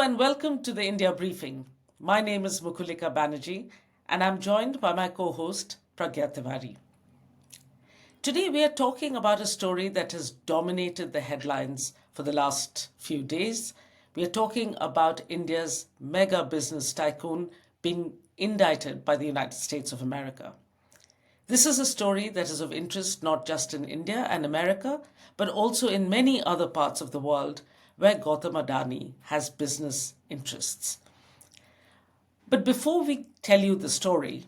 and welcome to the India Briefing. My name is Mukulika Banerjee and I'm joined by my co-host Pragya Tiwari. Today we are talking about a story that has dominated the headlines for the last few days. We are talking about India's mega business tycoon being indicted by the United States of America. This is a story that is of interest not just in India and America, but also in many other parts of the world where Gautam Adani has business interests. But before we tell you the story,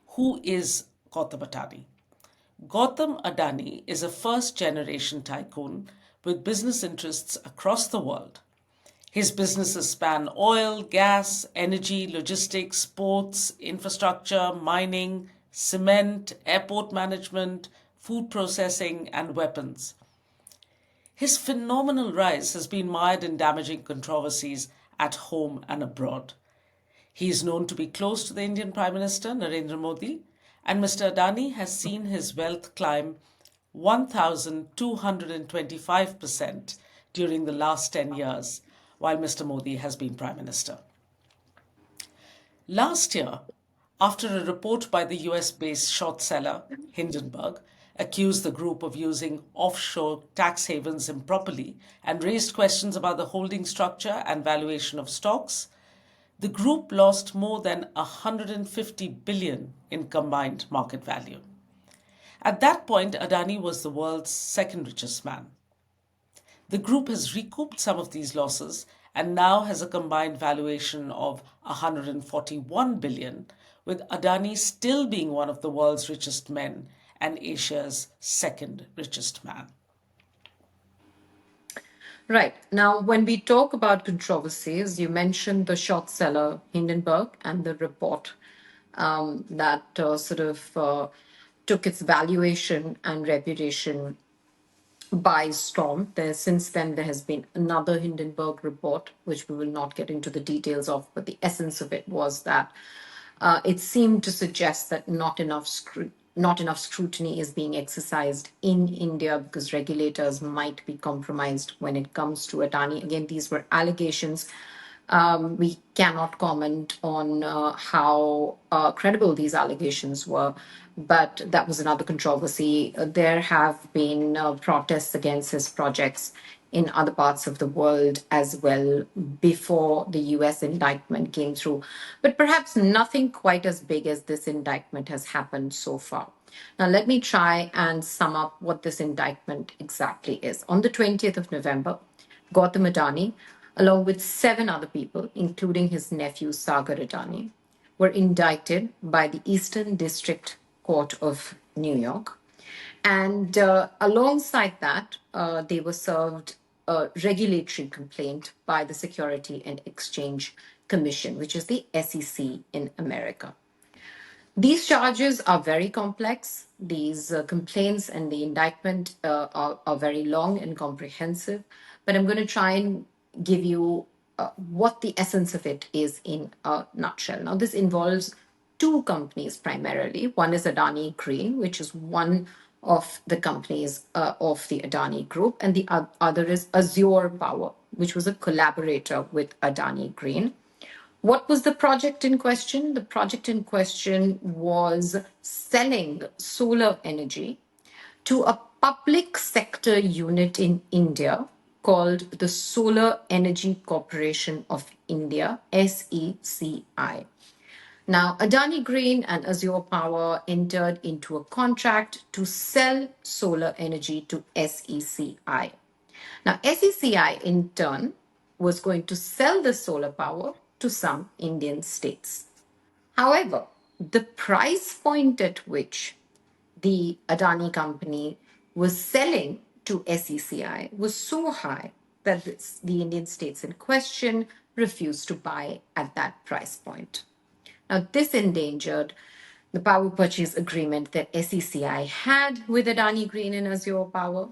who is Gautam Adani? Gautam Adani is a first generation tycoon with business interests across the world. His businesses span oil, gas, energy, logistics, ports, infrastructure, mining, cement, airport management, food processing, and weapons. His phenomenal rise has been mired in damaging controversies at home and abroad. He is known to be close to the Indian Prime Minister Narendra Modi, and Mr. Adani has seen his wealth climb 1,225% during the last 10 years, while Mr. Modi has been Prime Minister. Last year, after a report by the US-based short seller Hindenburg accused the group of using offshore tax havens improperly and raised questions about the holding structure and valuation of stocks, the group lost more than 150 billion in combined market value. At that point, Adani was the world's second richest man. The group has recouped some of these losses and now has a combined valuation of 141 billion, with Adani still being one of the world's richest men and Asia's second richest man. Right. Now, when we talk about controversies, you mentioned the short seller Hindenburg and the report that took its valuation and reputation by storm. Since then, there has been another Hindenburg report, which we will not get into the details of, but the essence of it was that it seemed to suggest that not enough scrutiny is being exercised in India because regulators might be compromised when it comes to Adani. Again, these were allegations. We cannot comment on how credible these allegations were, but that was another controversy. There have been protests against his projects in other parts of the world as well before the US indictment came through. But perhaps nothing quite as big as this indictment has happened so far. Now, let me try and sum up what this indictment exactly is. On the 20th of November, Gautam Adani, along with 7 other people, including his nephew Sagar Adani, were indicted by the Eastern District Court of New York. And alongside that, they were served a regulatory complaint by the Security and Exchange Commission, which is the SEC in America. These charges are very complex. These complaints and the indictment are very long and comprehensive. But I'm going to try and give you what the essence of it is in a nutshell. Now, this involves 2 companies primarily. One is Adani Green, which is one of the companies of the Adani Group, and the other is Azure Power, which was a collaborator with Adani Green. What was the project in question? The project in question was selling solar energy to a public sector unit in India called the Solar Energy Corporation of India, SECI. Now, Adani Green and Azure Power entered into a contract to sell solar energy to SECI. Now, SECI in turn was going to sell the solar power to some Indian states. However, the price point at which the Adani company was selling to SECI was so high that the Indian states in question refused to buy at that price point. Now, this endangered the power purchase agreement that SECI had with Adani Green and Azure Power.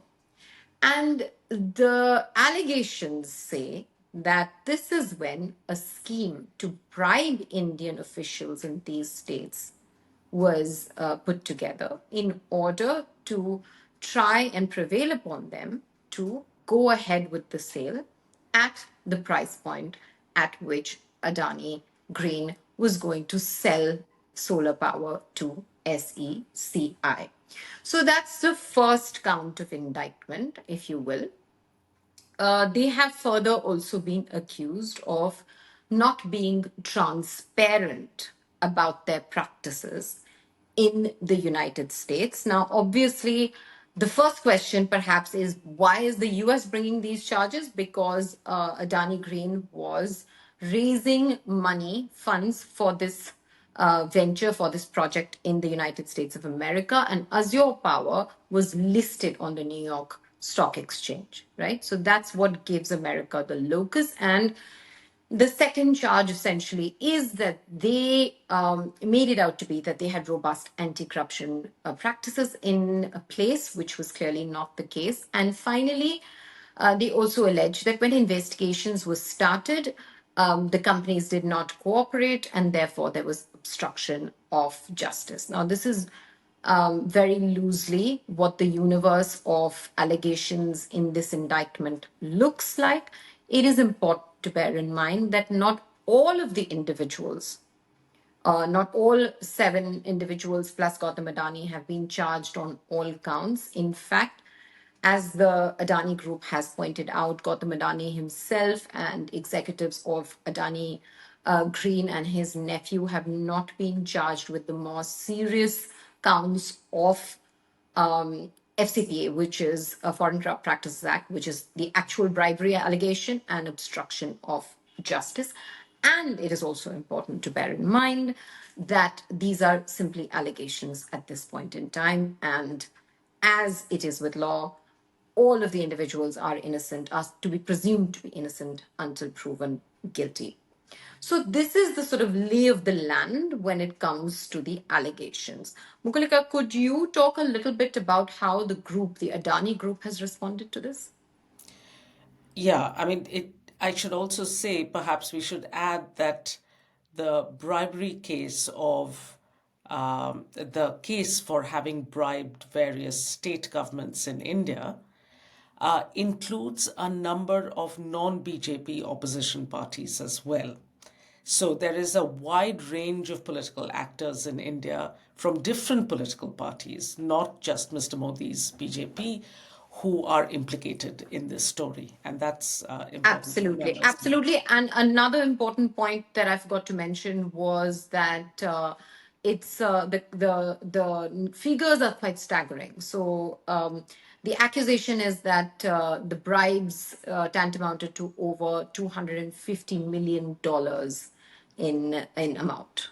And the allegations say that this is when a scheme to bribe Indian officials in these states was put together in order to try and prevail upon them to go ahead with the sale at the price point at which Adani Green was going to sell solar power to SECI. So that's the first count of indictment, if you will. They have further also been accused of not being transparent about their practices in the United States. Now, obviously, the first question perhaps is why is the US bringing these charges? Because Adani Green was raising money, funds for this venture, for this project in the United States of America, and Azure Power was listed on the New York Stock Exchange, right? So that's what gives America the locus. And the second charge essentially is that they made it out to be that they had robust anti-corruption practices in place, which was clearly not the case. And finally, they also allege that when investigations were started, the companies did not cooperate, and therefore there was obstruction of justice. Now, this is very loosely what the universe of allegations in this indictment looks like. It is important to bear in mind that not all of the individuals, not all 7 individuals plus Gautam Adani have been charged on all counts. In fact, as the Adani Group has pointed out, Gautam Adani himself and executives of Adani Green and his nephew have not been charged with the more serious counts of FCPA, which is a Foreign Corrupt Practices Act, which is the actual bribery allegation and obstruction of justice. And it is also important to bear in mind that these are simply allegations at this point in time. And as it is with law, all of the individuals are innocent, are to be presumed to be innocent until proven guilty. So this is the sort of lay of the land when it comes to the allegations. Mukulika, could you talk a little bit about how the group, the Adani Group, has responded to this? Yeah, I mean, I should also say, perhaps we should add that the bribery case of the case for having bribed various state governments in India includes a number of non-BJP opposition parties as well. So there is a wide range of political actors in India from different political parties, not just Mr. Modi's BJP, who are implicated in this story. And that's important to Absolutely, remember. absolutely. And another important point that I forgot to mention was that it's the figures are quite staggering. So the accusation is that the bribes tantamounted to over $250 million in amount.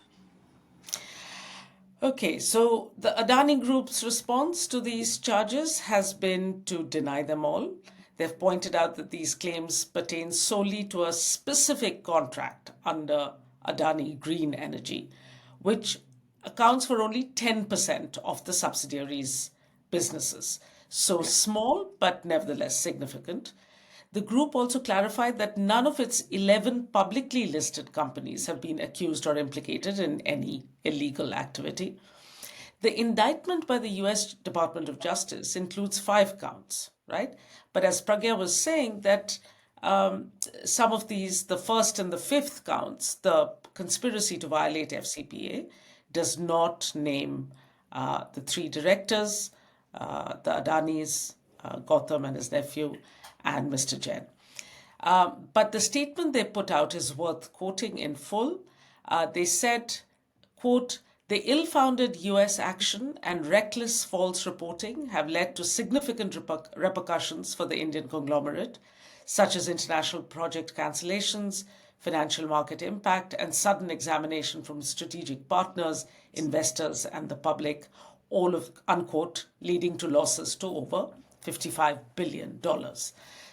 Okay, so the Adani Group's response to these charges has been to deny them all. They've pointed out that these claims pertain solely to a specific contract under Adani Green Energy, which accounts for only 10% of the subsidiaries' businesses. So small, but nevertheless significant. The group also clarified that none of its 11 publicly listed companies have been accused or implicated in any illegal activity. The indictment by the US Department of Justice includes 5 counts, right? But as Pragya was saying, that some of these, the first and the fifth counts, the conspiracy to violate FCPA, does not name the 3 directors, the Adanis, Gautam and his nephew, and Mr. Jain. But the statement they put out is worth quoting in full. They said, quote, the ill-founded US action and reckless false reporting have led to significant repercussions for the Indian conglomerate, such as international project cancellations, financial market impact, and sudden examination from strategic partners, investors, and the public, all of, unquote, leading to losses to over $55 billion.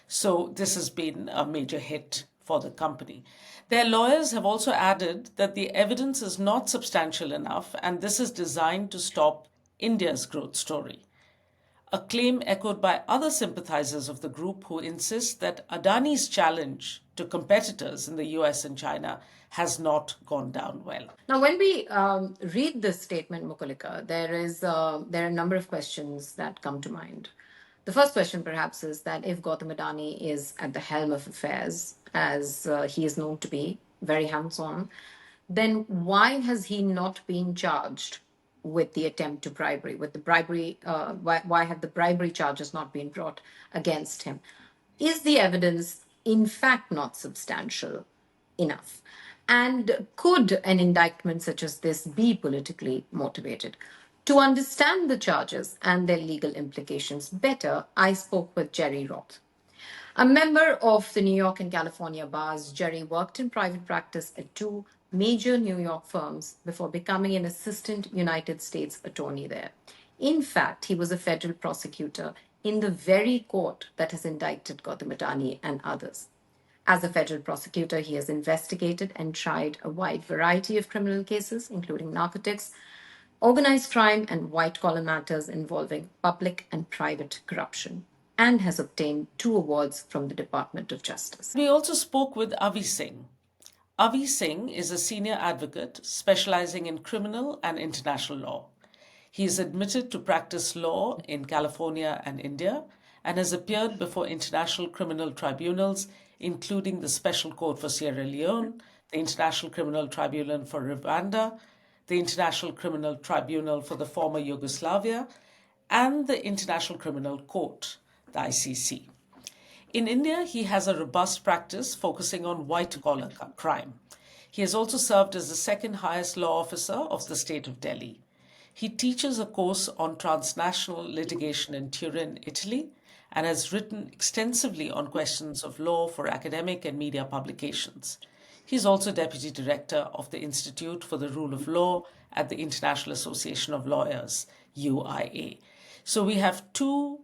So this has been a major hit for the company. Their lawyers have also added that the evidence is not substantial enough, and this is designed to stop India's growth story. A claim echoed by other sympathizers of the group who insist that Adani's challenge to competitors in the US and China has not gone down well. Now, when we read this statement, Mukulika, there are a number of questions that come to mind. The first question, perhaps, is that if Gautam Adani is at the helm of affairs as he is known to be, very hands on, then why has he not been charged with the attempt to bribery, with the bribery? Why have the bribery charges not been brought against him? Is the evidence, in fact, not substantial enough? And could an indictment such as this be politically motivated? To understand the charges and their legal implications better, I spoke with Jerry Roth. A member of the New York and California bars, Jerry worked in private practice at two major New York firms before becoming an assistant United States attorney there. In fact, he was a federal prosecutor in the very court that has indicted Gautam Adani and others. As a federal prosecutor, he has investigated and tried a wide variety of criminal cases, including narcotics, organized crime, and white collar matters involving public and private corruption, and has obtained 2 awards from the Department of Justice. We also spoke with Avi Singh. Avi Singh is a senior advocate specializing in criminal and international law. He is admitted to practice law in California and India and has appeared before international criminal tribunals, including the Special Court for Sierra Leone, the International Criminal Tribunal for Rwanda, the International Criminal Tribunal for the former Yugoslavia, and the International Criminal Court, the ICC. In India, he has a robust practice focusing on white-collar crime. He has also served as the second highest law officer of the state of Delhi. He teaches a course on transnational litigation in Turin, Italy, and has written extensively on questions of law for academic and media publications. He is also Deputy Director of the Institute for the Rule of Law at the International Association of Lawyers, UIA. So we have two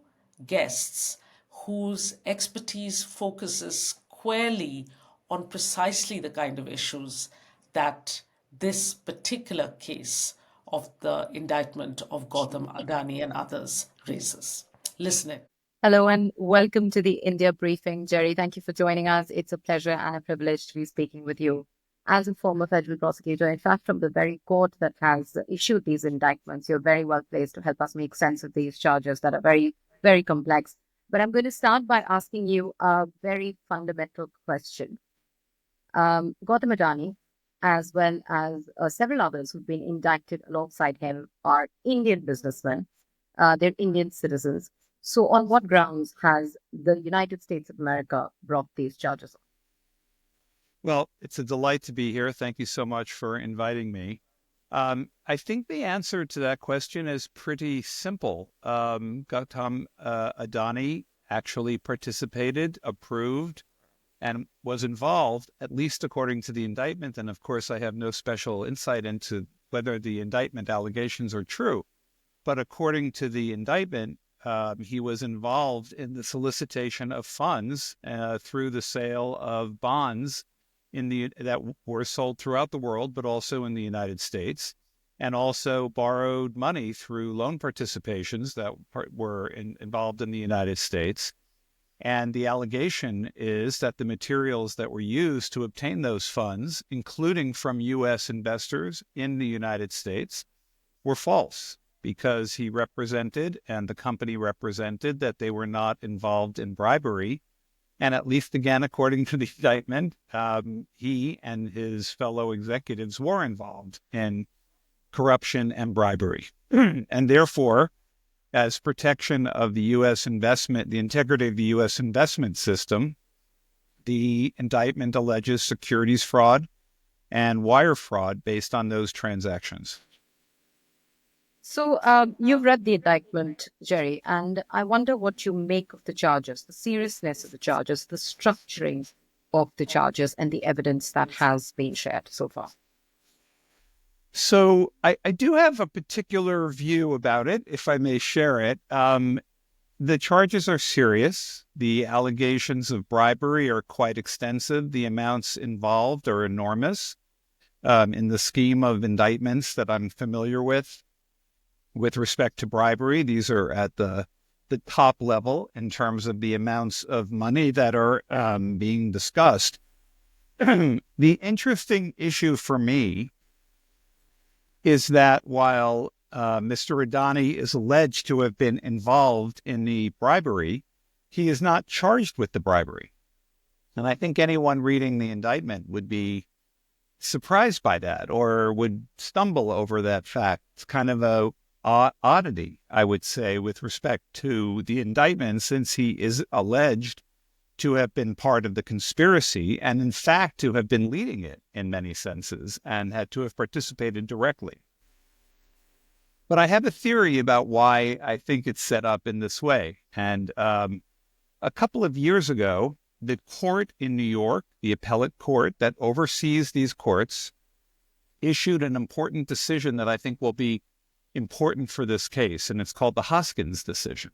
guests whose expertise focuses squarely on precisely the kind of issues that this particular case of the indictment of Gautam Adani and others raises. Listen in. Hello and welcome to the India briefing. Jerry, thank you for joining us. It's a pleasure and a privilege to be speaking with you. As a former federal prosecutor, in fact, from the very court that has issued these indictments, you're very well placed to help us make sense of these charges that are very, very complex. But I'm going to start by asking you a very fundamental question. Gautam Adani, as well as several others who've been indicted alongside him, are Indian businessmen. They're Indian citizens. So on what grounds has the United States of America brought these charges? Well, it's a delight to be here. Thank you so much for inviting me. I think the answer to that question is pretty simple. Gautam Adani actually participated, approved, and was involved, at least according to the indictment. And of course, I have no special insight into whether the indictment allegations are true. But according to the indictment, he was involved in the solicitation of funds through the sale of bonds that were sold throughout the world, but also in the United States, and also borrowed money through loan participations that were involved in the United States. And the allegation is that the materials that were used to obtain those funds, including from U.S. investors in the United States, were false, because he represented and the company represented that they were not involved in bribery. And at least, again, according to the indictment, he and his fellow executives were involved in corruption and bribery. And therefore, as protection of the U.S. investment, the integrity of the U.S. investment system, the indictment alleges securities fraud and wire fraud based on those transactions. So you've read the indictment, Jerry, and I wonder what you make of the charges, the seriousness of the charges, the structuring of the charges, and the evidence that has been shared so far. So I do have a particular view about it, if I may share it. The charges are serious. The allegations of bribery are quite extensive. The amounts involved are enormous in the scheme of indictments that I'm familiar with. With respect to bribery, these are at the top level in terms of the amounts of money that are being discussed. The interesting issue for me is that while Mr. Adani is alleged to have been involved in the bribery, he is not charged with the bribery. And I think anyone reading the indictment would be surprised by that or would stumble over that fact. It's kind of a oddity, I would say, with respect to the indictment, since he is alleged to have been part of the conspiracy and, in fact, to have been leading it in many senses and had to have participated directly. But I have a theory about why I think it's set up in this way. And a couple of years ago, the court in New York, the appellate court that oversees these courts, issued an important decision that I think will be important for this case, and it's called the Hoskins decision.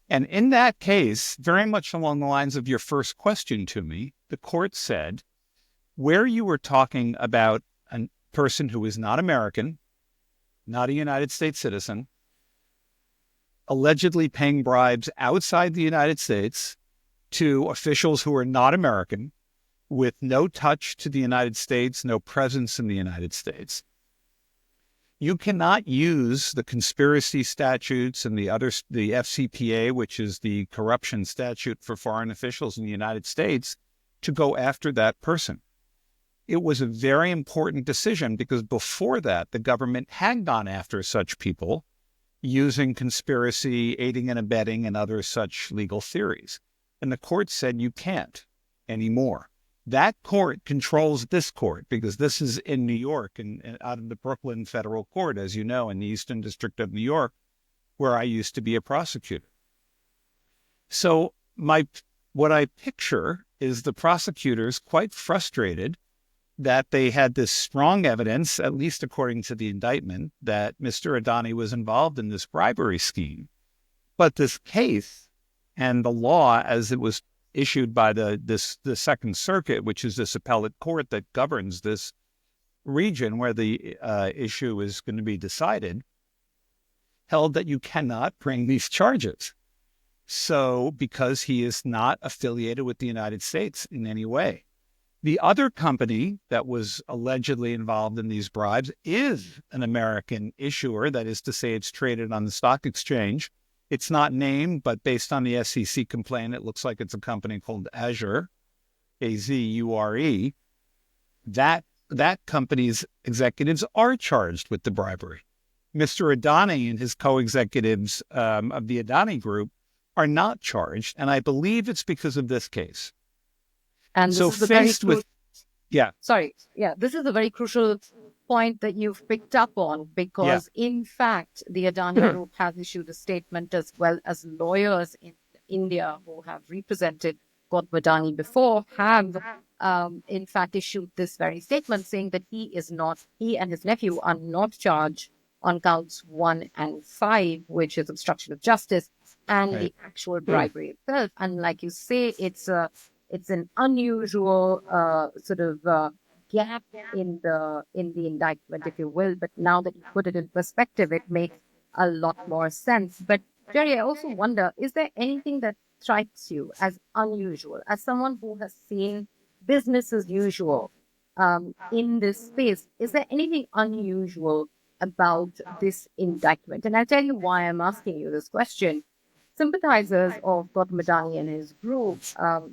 And in that case, very much along the lines of your first question to me, the court said, where you were talking about a person who is not American, not a United States citizen, allegedly paying bribes outside the United States to officials who are not American, with no touch to the United States, no presence in the United States, you cannot use the conspiracy statutes and the FCPA, which is the corruption statute for foreign officials in the United States, to go after that person. It was a very important decision because before that, the government had gone after such people using conspiracy, aiding and abetting, and other such legal theories. And the court said you can't anymore. That court controls this court because this is in New York and out of the Brooklyn Federal Court, as you know, in the Eastern District of New York, where I used to be a prosecutor. So what I picture is the prosecutors quite frustrated that they had this strong evidence, at least according to the indictment, that Mr. Adani was involved in this bribery scheme. But this case and the law, as it was issued by the Second Circuit, which is this appellate court that governs this region where the issue is going to be decided, held that you cannot bring these charges. So, because he is not affiliated with the United States in any way. The other company that was allegedly involved in these bribes is an American issuer. That is to say, it's traded on the stock exchange. It's not named, but based on the SEC complaint, it looks like it's a company called Azure, Azure. That company's executives are charged with the bribery. Mr. Adani and his co-executives of the Adani Group are not charged, and I believe it's because of this case. And so this is faced with, this is a very crucial point that you've picked up on because, in fact, the Adani Group has issued a statement as well as lawyers in India who have represented Gautam Adani before have, in fact, issued this very statement saying that he and his nephew are not charged on counts 1 and 5, which is obstruction of justice and the actual bribery itself. And like you say, it's an unusual gap in the indictment, if you will. But now that you put it in perspective, it makes a lot more sense. But Jerry, I also wonder, is there anything that strikes you as unusual, as someone who has seen business as usual in this space? Is there anything unusual about this indictment? And I'll tell you why I'm asking you this question. Sympathizers of Gautam Adani and his group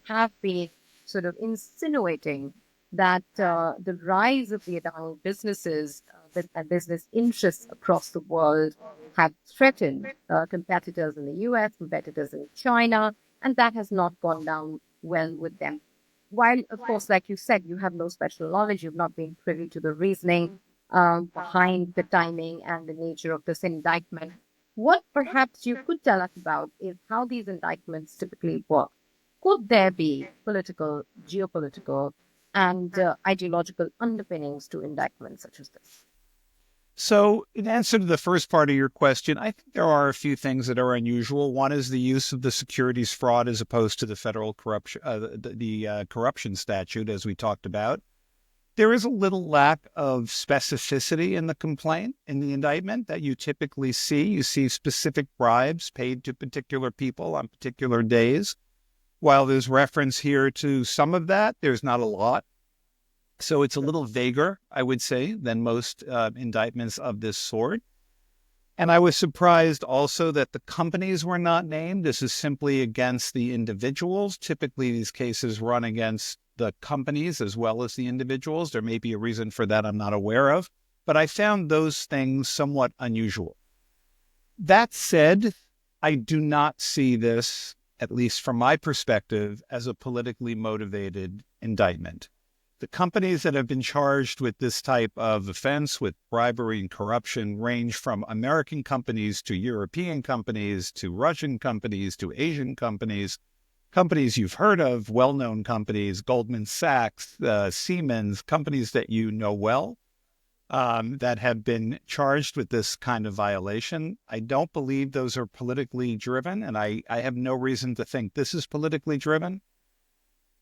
have been sort of insinuating that the rise of the Adani businesses and business interests across the world have threatened competitors in the US, competitors in China, and that has not gone down well with them. While, of course, like you said, you have no special knowledge, you've not been privy to the reasoning behind the timing and the nature of this indictment. What perhaps you could tell us about is how these indictments typically work. Could there be political, geopolitical, and ideological underpinnings to indictments such as this? So in answer to the first part of your question, I think there are a few things that are unusual. One is the use of the securities fraud as opposed to the federal corruption, corruption statute, as we talked about. There is a little lack of specificity in the complaint, in the indictment, that you typically see. You see specific bribes paid to particular people on particular days. While there's reference here to some of that, there's not a lot. So it's a little vaguer, I would say, than most indictments of this sort. And I was surprised also that the companies were not named. This is simply against the individuals. Typically, these cases run against the companies as well as the individuals. There may be a reason for that I'm not aware of, but I found those things somewhat unusual. That said, I do not see this, at least from my perspective, as a politically motivated indictment. The companies that have been charged with this type of offense, with bribery and corruption, range from American companies to European companies to Russian companies to Asian companies, companies you've heard of, well-known companies, Goldman Sachs, Siemens, companies that you know well, that have been charged with this kind of violation. I don't believe those are politically driven, and I have no reason to think this is politically driven.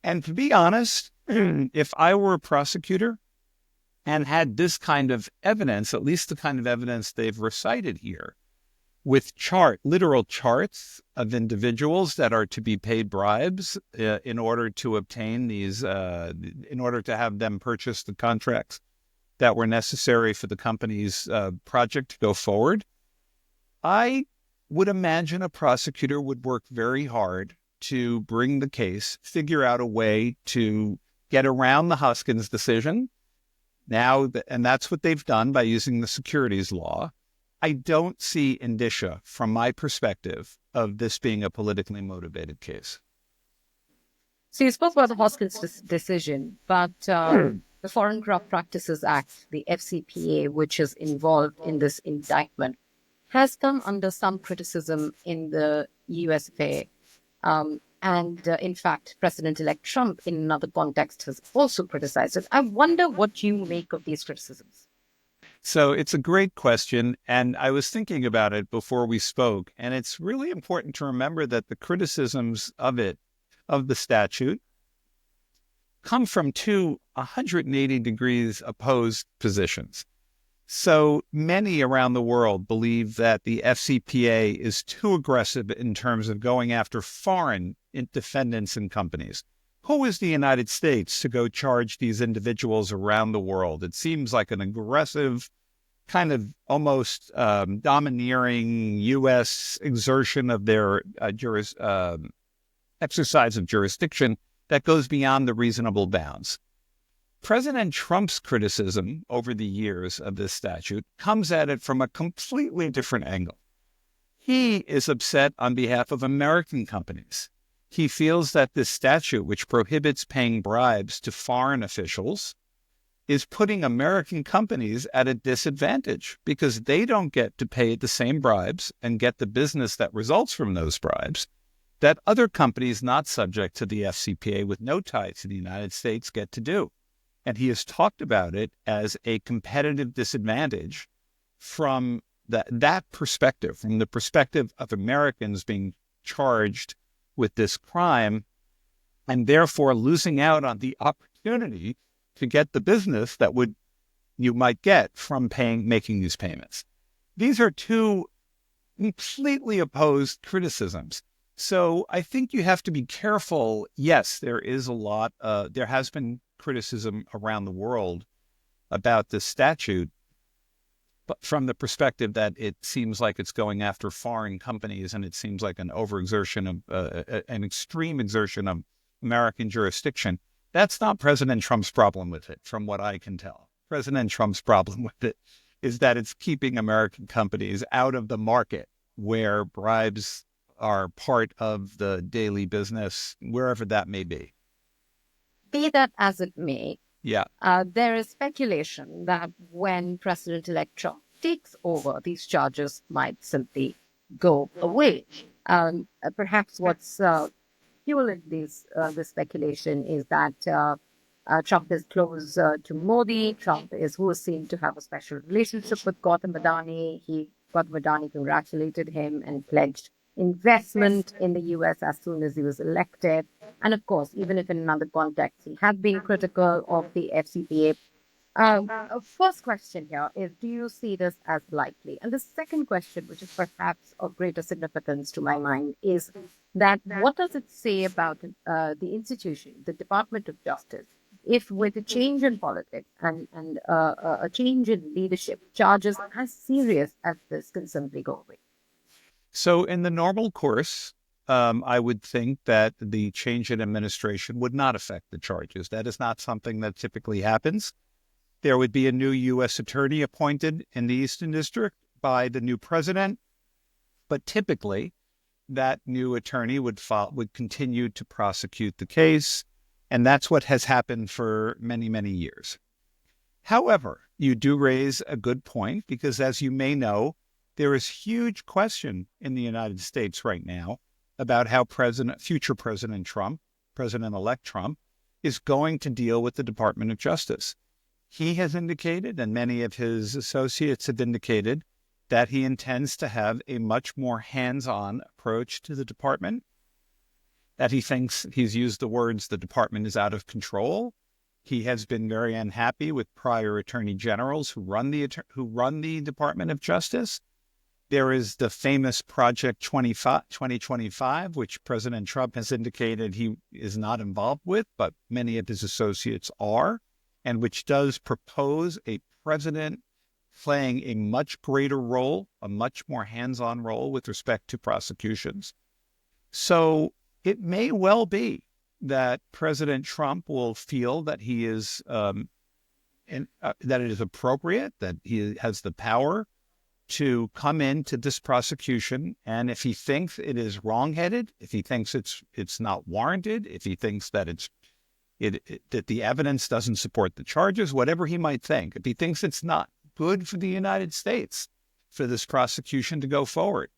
And to be honest, if I were a prosecutor and had this kind of evidence, at least the kind of evidence they've recited here, with literal charts of individuals that are to be paid bribes in order to obtain these, in order to have them purchase the contracts that were necessary for the company's project to go forward, I would imagine a prosecutor would work very hard to bring the case, figure out a way to get around the Hoskins decision. And that's what they've done by using the securities law. I don't see indicia, from my perspective, of this being a politically motivated case. So you spoke about the Hoskins decision, but the Foreign Corrupt Practices Act, the FCPA, which is involved in this indictment, has come under some criticism in the USFA. In fact, President-elect Trump, in another context, has also criticized it. I wonder what you make of these criticisms. So it's a great question, and I was thinking about it before we spoke, and it's really important to remember that the criticisms of the statute, come from two 180 degrees opposed positions. So many around the world believe that the FCPA is too aggressive in terms of going after foreign defendants and companies. Who is the United States to go charge these individuals around the world? It seems like an aggressive, kind of almost domineering U.S. exertion of their exercise of jurisdiction that goes beyond the reasonable bounds. President Trump's criticism over the years of this statute comes at it from a completely different angle. He is upset on behalf of American companies. He feels that this statute, which prohibits paying bribes to foreign officials, is putting American companies at a disadvantage because they don't get to pay the same bribes and get the business that results from those bribes that other companies not subject to the FCPA with no tie to the United States get to do. And he has talked about it as a competitive disadvantage from that perspective, from the perspective of Americans being charged with this crime and therefore losing out on the opportunity to get the business that you might get from making these payments. These are two completely opposed criticisms. So I think you have to be careful. Yes, there has been criticism around the world about this statute, but from the perspective that it seems like it's going after foreign companies and it seems like an an extreme exertion of American jurisdiction. That's not President Trump's problem with it, from what I can tell. President Trump's problem with it is that it's keeping American companies out of the market where bribes are part of the daily business, wherever that may be. Be that as it may, yeah, there is speculation that when President-elect Trump takes over, these charges might simply go away. Perhaps what's fueling this speculation is that Trump is close to Modi. Trump is who is seen to have a special relationship with Gautam Adani. Gautam Adani congratulated him and pledged investment in the U.S. as soon as he was elected. And of course, even if in another context he had been critical of the FCPA. First question here is, do you see this as likely? And the second question, which is perhaps of greater significance to my mind, is that what does it say about the institution, the Department of Justice, if with a change in politics and a change in leadership, charges as serious as this can simply go away? So in the normal course, I would think that the change in administration would not affect the charges. That is not something that typically happens. There would be a new U.S. attorney appointed in the Eastern District by the new president, but typically that new attorney would continue to prosecute the case, and that's what has happened for many, many years. However, you do raise a good point because, as you may know, there is huge question in the United States right now about how future President Trump, President-elect Trump, is going to deal with the Department of Justice. He has indicated, and many of his associates have indicated, that he intends to have a much more hands-on approach to the department, that he thinks, he's used the words, the department is out of control. He has been very unhappy with prior attorney generals who run the Department of Justice. There is the famous Project 2025, which President Trump has indicated he is not involved with, but many of his associates are, and which does propose a president playing a much greater role, a much more hands-on role with respect to prosecutions. So it may well be that President Trump will feel that he is, that it is appropriate, that he has the power to come into this prosecution, and if he thinks it is wrongheaded, if he thinks it's not warranted, if he thinks that that the evidence doesn't support the charges, whatever he might think, if he thinks it's not good for the United States for this prosecution to go forward,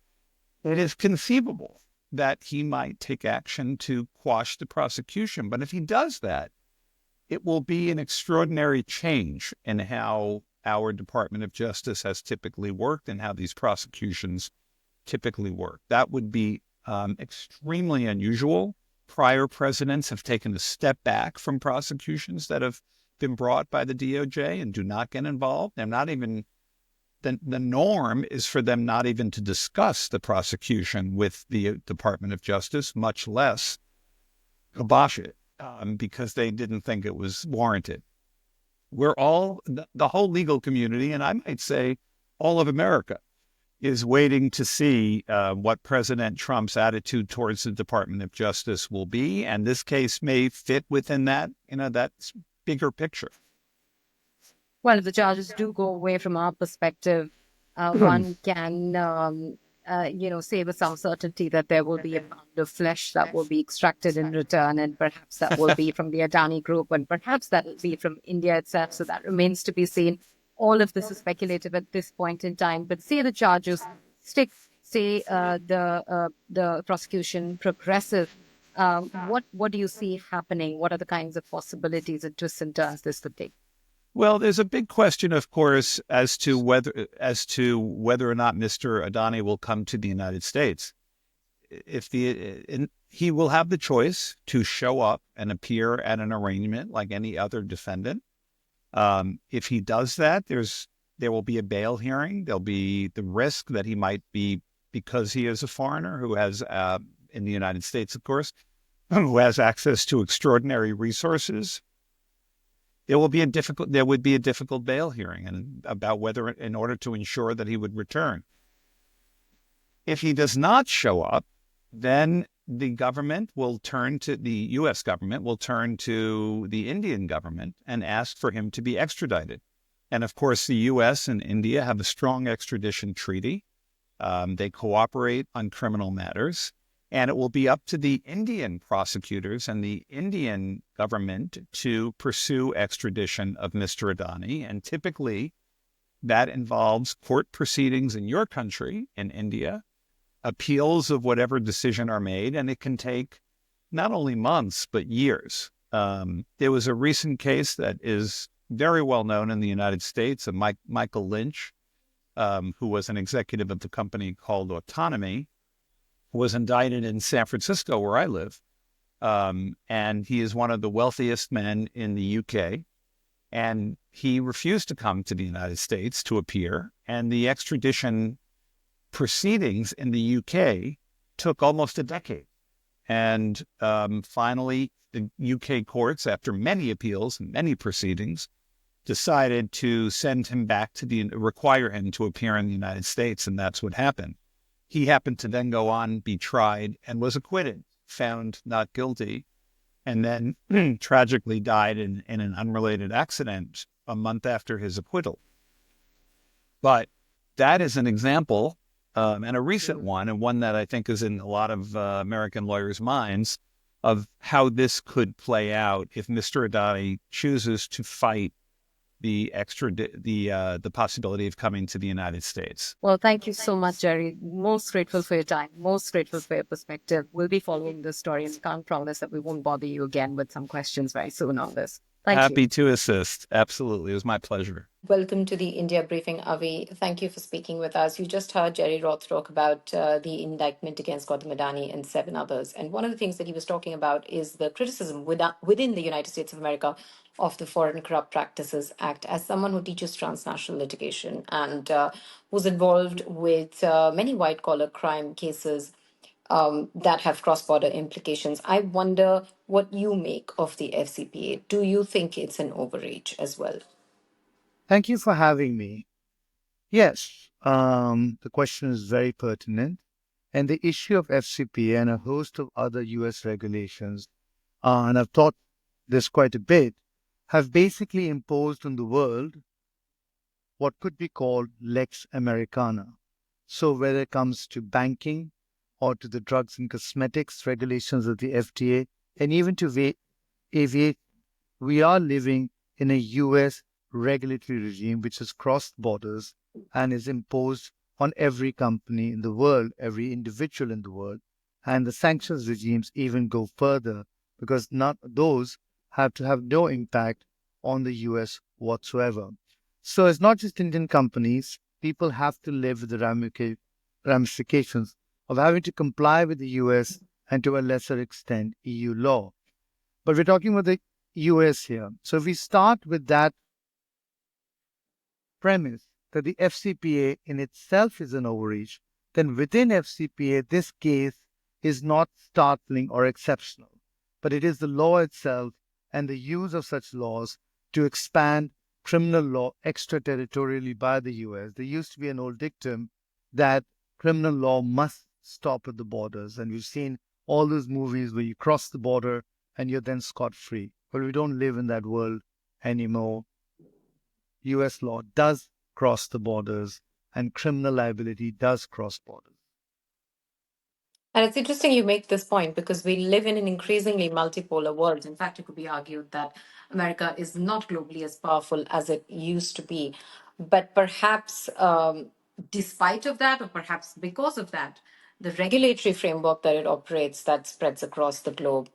it is conceivable that he might take action to quash the prosecution. But if he does that, it will be an extraordinary change in how our Department of Justice has typically worked and how these prosecutions typically work. That would be extremely unusual. Prior presidents have taken a step back from prosecutions that have been brought by the DOJ and do not get involved. They're not even, the norm is for them not even to discuss the prosecution with the Department of Justice, much less kibosh it, because they didn't think it was warranted. We're all, the whole legal community, and I might say all of America, is waiting to see what President Trump's attitude towards the Department of Justice will be. And this case may fit within that, that bigger picture. Well, if the charges do go away from our perspective, one can, say with some certainty that there will be a pound of flesh that will be extracted in return, and perhaps that will be from the Adani Group, and perhaps that will be from India itself. So that remains to be seen. All of this is speculative at this point in time. But say the charges stick, say the prosecution progresses. What do you see happening? What are the kinds of possibilities and twists and turns this could take? Well, there's a big question, of course, as to whether or not Mr. Adani will come to the United States. He will have the choice to show up and appear at an arraignment like any other defendant. If he does that, there will be a bail hearing. There'll be the risk that he might be, because he is a foreigner who has, in the United States, of course, who has access to extraordinary resources. There would be a difficult bail hearing and about whether, in order to ensure that he would return. If he does not show up, then the U.S. government will turn to the Indian government and ask for him to be extradited. And of course, the U.S. and India have a strong extradition treaty. They cooperate on criminal matters. And it will be up to the Indian prosecutors and the Indian government to pursue extradition of Mr. Adani. And typically, that involves court proceedings in your country, in India, appeals of whatever decision are made, and it can take not only months, but years. There was a recent case that is very well known in the United States of Michael Lynch, who was an executive of the company called Autonomy, was indicted in San Francisco, where I live. And he is one of the wealthiest men in the UK. And he refused to come to the United States to appear. And the extradition proceedings in the UK took almost a decade. And finally, the UK courts, after many appeals and many proceedings, decided to send him back require him to appear in the United States, and that's what happened. He happened to then go on, be tried, and was acquitted, found not guilty, and then tragically died in an unrelated accident a month after his acquittal. But that is an example, and a recent one, and one that I think is in a lot of American lawyers' minds, of how this could play out if Mr. Adani chooses to fight the possibility of coming to the United States. Well, thank you so much, Jerry. Most grateful for your time, most grateful for your perspective. We'll be following this story and can't promise that we won't bother you again with some questions very soon on this. Thank you. Happy to assist. Absolutely. It was my pleasure. Welcome to the India briefing, Avi. Thank you for speaking with us. You just heard Jerry Roth talk about the indictment against Gautam Adani and 7 others. And one of the things that he was talking about is the criticism within the United States of America of the Foreign Corrupt Practices Act. As someone who teaches transnational litigation and who's involved with many white collar crime cases that have cross border implications, I wonder what you make of the FCPA. Do you think it's an overreach as well? Thank you for having me. Yes, the question is very pertinent. And the issue of FCPA and a host of other US regulations, and I've taught this quite a bit, have basically imposed on the world what could be called Lex Americana. So whether it comes to banking or to the drugs and cosmetics regulations of the FDA, and even to aviation, we are living in a US regulatory regime which has crossed borders and is imposed on every company in the world, every individual in the world. And the sanctions regimes even go further because those have to have no impact on the US whatsoever. So it's not just Indian companies. People have to live with the ramifications of having to comply with the US and to a lesser extent EU law. But we're talking about the US here. So if we start with that premise that the FCPA in itself is an overreach, then within FCPA, this case is not startling or exceptional, but it is the law itself and the use of such laws to expand criminal law extraterritorially by the US. There used to be an old dictum that criminal law must stop at the borders, and we've seen all those movies where you cross the border and you're then scot-free. But we don't live in that world anymore. US law does cross the borders, and criminal liability does cross borders. And it's interesting you make this point because we live in an increasingly multipolar world. In fact, it could be argued that America is not globally as powerful as it used to be. But perhaps despite of that, or perhaps because of that, the regulatory framework that it operates that spreads across the globe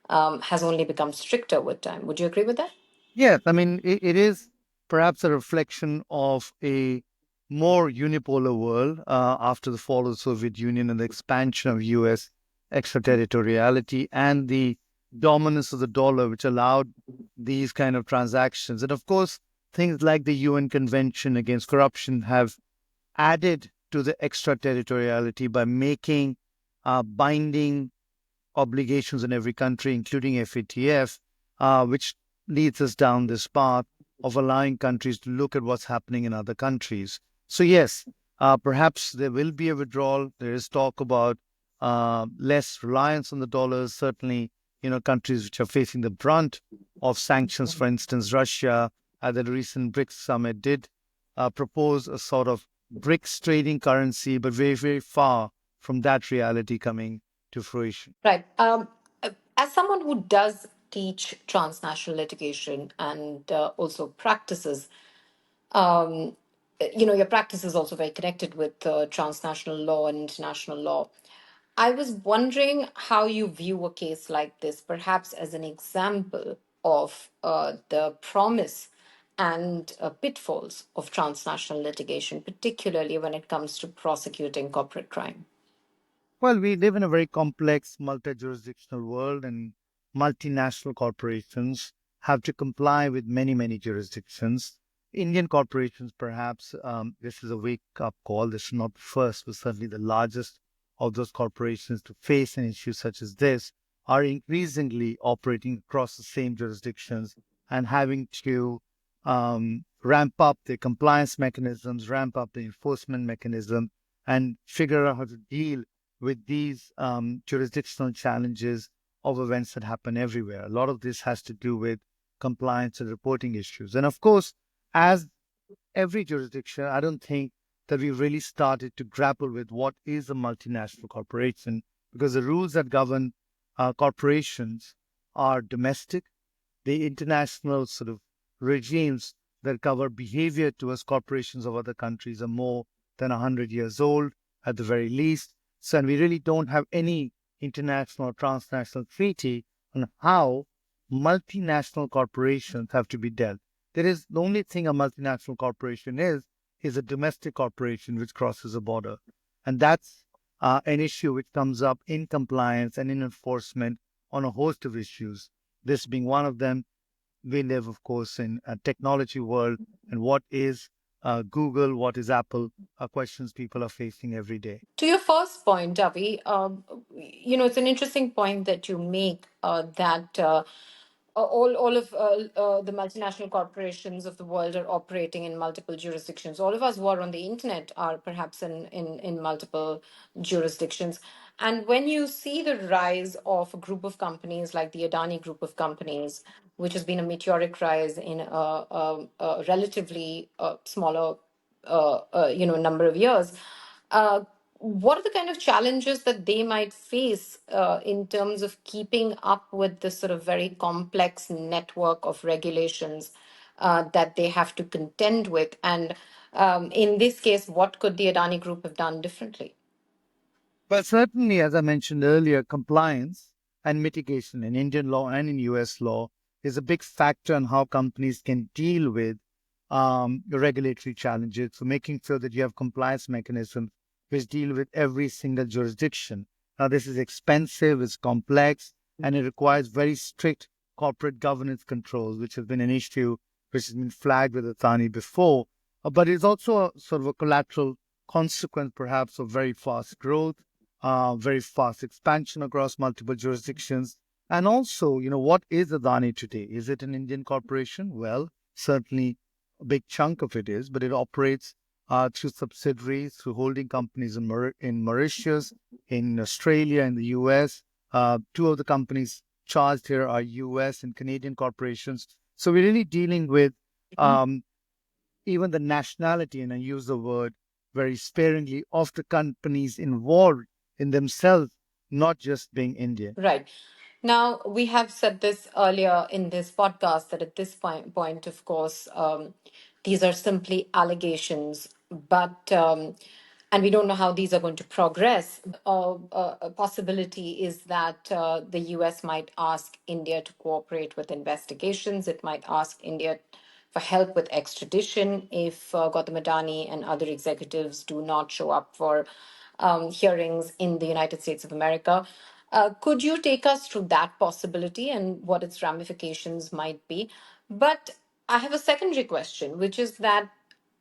has only become stricter with time. Would you agree with that? Yes, I mean, it is perhaps a reflection of a more unipolar world after the fall of the Soviet Union and the expansion of US extraterritoriality and the dominance of the dollar, which allowed these kind of transactions. And of course, things like the UN Convention Against Corruption have added to the extraterritoriality by making binding obligations in every country, including FATF, which leads us down this path of allowing countries to look at what's happening in other countries. So yes, perhaps there will be a withdrawal. There is talk about less reliance on the dollars. Certainly, countries which are facing the brunt of sanctions, for instance, Russia, at the recent BRICS summit, did propose a sort of BRICS trading currency, but very, very far from that reality coming to fruition. Right. As someone who does teach transnational litigation and also practices, your practice is also very connected with transnational law and international law. I was wondering how you view a case like this, perhaps as an example of the promise and pitfalls of transnational litigation, particularly when it comes to prosecuting corporate crime. Well, we live in a very complex multi-jurisdictional world, and multinational corporations have to comply with many, many jurisdictions. Indian corporations, perhaps, this is a wake-up call. This is not the first, but certainly the largest of those corporations to face an issue such as this are increasingly operating across the same jurisdictions and having to ramp up the compliance mechanisms, ramp up the enforcement mechanism, and figure out how to deal with these jurisdictional challenges of events that happen everywhere. A lot of this has to do with compliance and reporting issues. And of course, as every jurisdiction, I don't think that we've really started to grapple with what is a multinational corporation, because the rules that govern corporations are domestic. The international sort of regimes that cover behavior towards corporations of other countries are more than 100 years old at the very least. So, and we really don't have any international or transnational treaty on how multinational corporations have to be dealt. There is the only thing a multinational corporation is a domestic corporation which crosses a border. And that's an issue which comes up in compliance and in enforcement on a host of issues. This being one of them. We live, of course, in a technology world, and what is Google, what is Apple, are questions people are facing every day. To your first point, Avi, it's an interesting point that you make that all of the multinational corporations of the world are operating in multiple jurisdictions. All of us who are on the internet are perhaps in multiple jurisdictions. And when you see the rise of a group of companies like the Adani Group of companies, which has been a meteoric rise in a relatively smaller number of years, uh, what are the kind of challenges that they might face in terms of keeping up with this sort of very complex network of regulations that they have to contend with? And in this case, what could the Adani Group have done differently? But certainly, as I mentioned earlier, compliance and mitigation in Indian law and in US law is a big factor in how companies can deal with regulatory challenges. So making sure that you have compliance mechanisms which deal with every single jurisdiction. Now, this is expensive, it's complex, and it requires very strict corporate governance controls, which has been an issue which has been flagged with Adani before. But it's also a sort of a collateral consequence, perhaps, of very fast growth, very fast expansion across multiple jurisdictions. And also, what is Adani today? Is it an Indian corporation? Well, certainly a big chunk of it is, but it operates through subsidiaries, through holding companies in Mauritius, in Australia, in the US. Two of the companies charged here are US and Canadian corporations. So we're really dealing with even the nationality, and I use the word very sparingly, of the companies involved in themselves, not just being Indian. Right. Now, we have said this earlier in this podcast that at this point of course, these are simply allegations, but and we don't know how these are going to progress. A possibility is that the US might ask India to cooperate with investigations. It might ask India for help with extradition if Gautam Adani and other executives do not show up for hearings in the United States of America. Could you take us through that possibility and what its ramifications might be? But I have a secondary question, which is that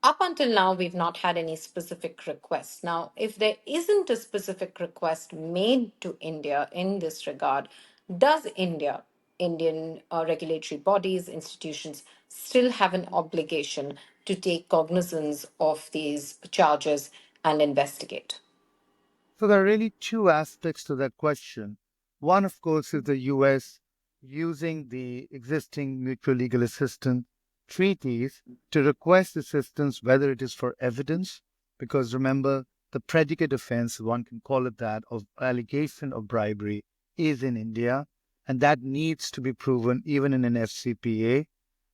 up until now, we've not had any specific requests. Now, if there isn't a specific request made to India in this regard, does Indian regulatory bodies, institutions still have an obligation to take cognizance of these charges and investigate? So there are really two aspects to that question. One, of course, is the US using the existing mutual legal assistance treaties to request assistance, whether it is for evidence, because remember, the predicate offense, one can call it that, of allegation of bribery is in India, and that needs to be proven even in an FCPA.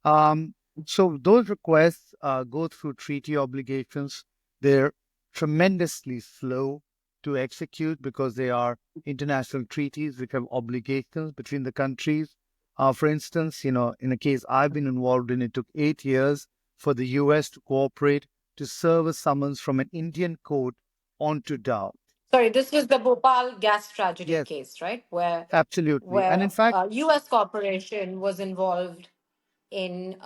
Um, so those requests go through treaty obligations. They're tremendously slow to execute because they are international treaties which have obligations between the countries. For instance, in a case I've been involved in, it took 8 years for the US to cooperate to serve a summons from an Indian court onto Dow. Sorry, this was the Bhopal gas tragedy Yes, case, right? Where absolutely. And in where fact, a U.S. corporation was involved in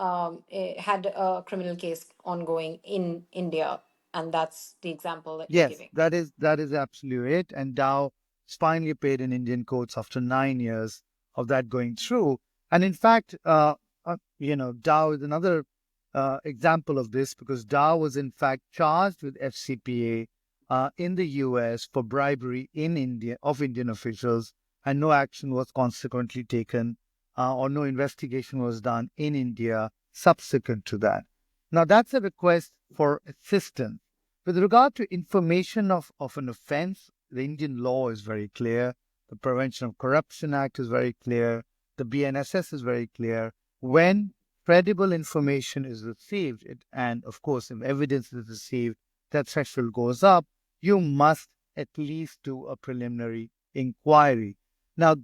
had a criminal case ongoing in India. And that's the example that you're Yes, giving. that is absolutely it. And Dow finally paid in Indian courts after 9 years of that going through. And in fact, Dow is another example of this because Dow was in fact charged with FCPA in the US for bribery in India of Indian officials, and no action was consequently taken or no investigation was done in India subsequent to that. Now, that's a request for assistance. With regard to information of an offense, the Indian law is very clear. The Prevention of Corruption Act is very clear. The BNSS is very clear. When credible information is received, and of course, if evidence is received, that threshold goes up, you must at least do a preliminary inquiry. Now,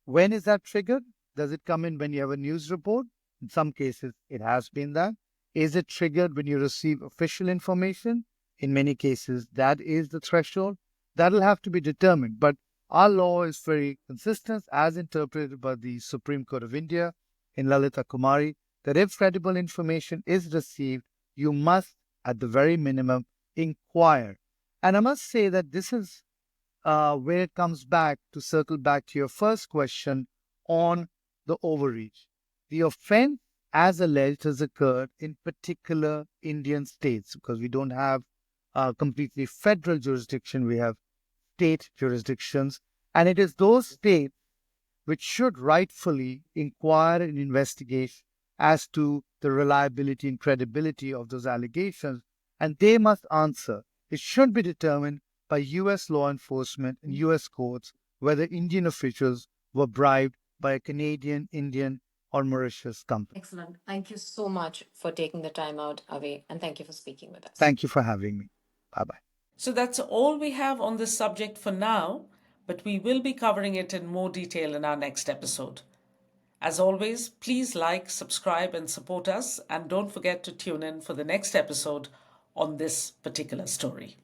when is that triggered? Does it come in when you have a news report? In some cases, it has been that. Is it triggered when you receive official information? In many cases, that is the threshold. That'll have to be determined. But our law is very consistent, as interpreted by the Supreme Court of India in Lalita Kumari, that if credible information is received, you must, at the very minimum, inquire. And I must say that this is where it comes back to circle back to your first question on the overreach. The offense, as alleged, has occurred in particular Indian states because we don't have completely federal jurisdiction, we have state jurisdictions, and it is those states which should rightfully inquire and investigate as to the reliability and credibility of those allegations, and they must answer. It should be determined by US law enforcement and US courts whether Indian officials were bribed by a Canadian, Indian, or Mauritius company. Excellent. Thank you so much for taking the time out, Avi, and thank you for speaking with us. Thank you for having me. Bye bye. So that's all we have on this subject for now, but we will be covering it in more detail in our next episode. As always, please like, subscribe, and support us, and don't forget to tune in for the next episode on this particular story.